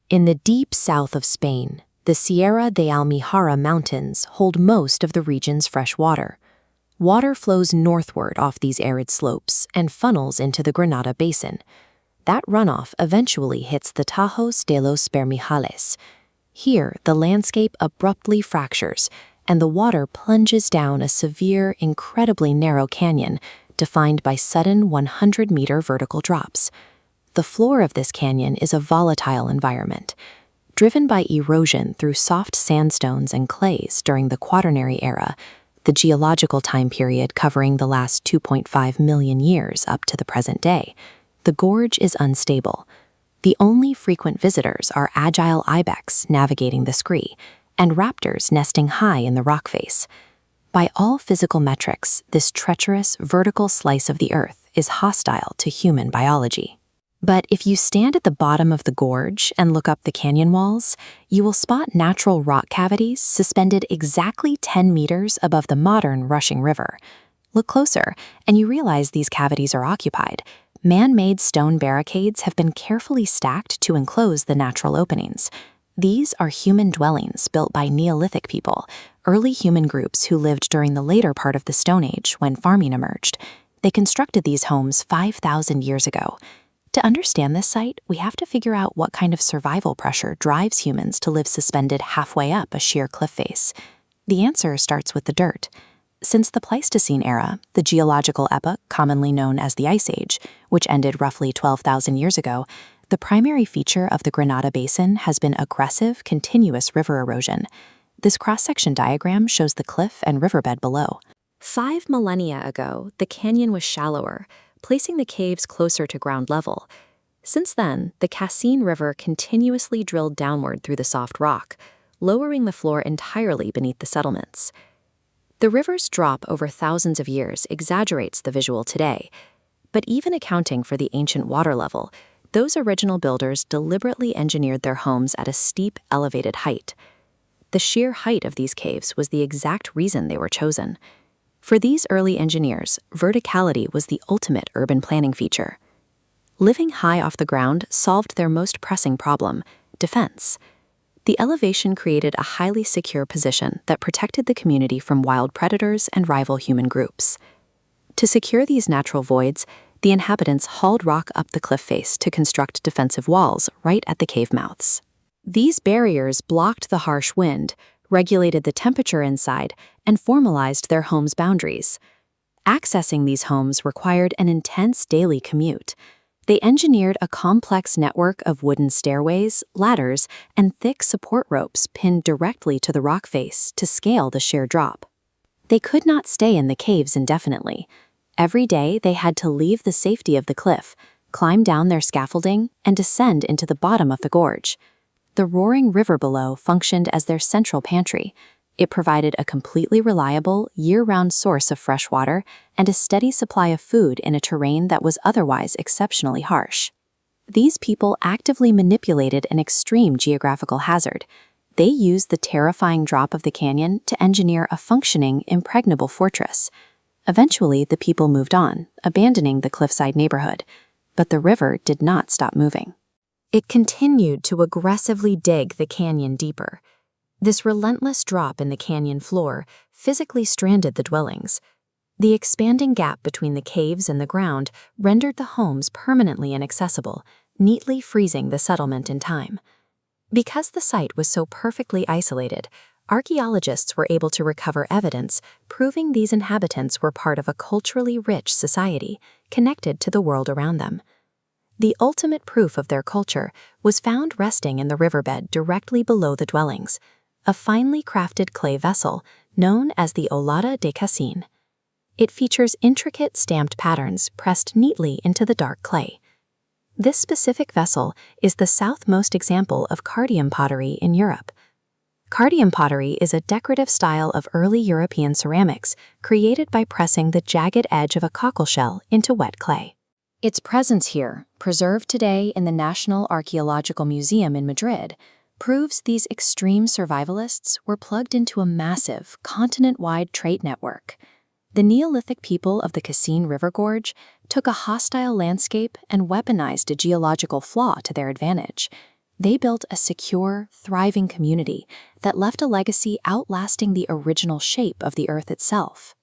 In the deep south of Spain, the Sierra de Almijara mountains hold most of the region's fresh water. Water flows northward off these arid slopes and funnels into the Granada Basin. That runoff eventually hits the Tajos de los Bermejales. Here, the landscape abruptly fractures, and the water plunges down a severe, incredibly narrow canyon defined by sudden 100-meter vertical drops. The floor of this canyon is a volatile environment, driven by erosion through soft sandstones and clays during the Quaternary Era, the geological time period covering the last 2.5 million years up to the present day. The gorge is unstable. The only frequent visitors are agile ibex navigating the scree and raptors nesting high in the rock face. By all physical metrics, this treacherous, vertical slice of the earth is hostile to human biology. But if you stand at the bottom of the gorge and look up the canyon walls, you will spot natural rock cavities suspended exactly 10 meters above the modern rushing river. Look closer, and you realize these cavities are occupied. Man-made stone barricades have been carefully stacked to enclose the natural openings. These are human dwellings built by Neolithic people, early human groups who lived during the later part of the Stone Age when farming emerged. They constructed these homes 5,000 years ago. To understand this site, we have to figure out what kind of survival pressure drives humans to live suspended halfway up a sheer cliff face. The answer starts with the dirt. Since the Pleistocene era, the geological epoch commonly known as the Ice Age, which ended roughly 12,000 years ago, the primary feature of the Granada Basin has been aggressive, continuous river erosion. This cross-section diagram shows the cliff and riverbed below. 5 millennia ago, the canyon was shallower, placing the caves closer to ground level. Since then, the Cassin River continuously drilled downward through the soft rock, lowering the floor entirely beneath the settlements. The river's drop over thousands of years exaggerates the visual today, but even accounting for the ancient water level, those original builders deliberately engineered their homes at a steep, elevated height. The sheer height of these caves was the exact reason they were chosen. For these early engineers, verticality was the ultimate urban planning feature. Living high off the ground solved their most pressing problem, defense. The elevation created a highly secure position that protected the community from wild predators and rival human groups. To secure these natural voids, the inhabitants hauled rock up the cliff face to construct defensive walls right at the cave mouths. These barriers blocked the harsh wind, regulated the temperature inside, and formalized their homes' boundaries. Accessing these homes required an intense daily commute. They engineered a complex network of wooden stairways, ladders, and thick support ropes pinned directly to the rock face to scale the sheer drop. They could not stay in the caves indefinitely. Every day they had to leave the safety of the cliff, climb down their scaffolding, and descend into the bottom of the gorge. The roaring river below functioned as their central pantry. It provided a completely reliable, year-round source of fresh water and a steady supply of food in a terrain that was otherwise exceptionally harsh. These people actively manipulated an extreme geographical hazard. They used the terrifying drop of the canyon to engineer a functioning, impregnable fortress. Eventually, the people moved on, abandoning the cliffside neighborhood. But the river did not stop moving. It continued to aggressively dig the canyon deeper. This relentless drop in the canyon floor physically stranded the dwellings. The expanding gap between the caves and the ground rendered the homes permanently inaccessible, neatly freezing the settlement in time. Because the site was so perfectly isolated, archaeologists were able to recover evidence proving these inhabitants were part of a culturally rich society connected to the world around them. The ultimate proof of their culture was found resting in the riverbed directly below the dwellings, a finely crafted clay vessel known as the Olla de Cacín. It features intricate stamped patterns pressed neatly into the dark clay. This specific vessel is the southmost example of Cardium pottery in Europe. Cardium pottery is a decorative style of early European ceramics created by pressing the jagged edge of a cockleshell into wet clay. Its presence here, preserved today in the National Archaeological Museum in Madrid, proves these extreme survivalists were plugged into a massive, continent-wide trade network. The Neolithic people of the Cassin River Gorge took a hostile landscape and weaponized a geological flaw to their advantage. They built a secure, thriving community that left a legacy outlasting the original shape of the Earth itself.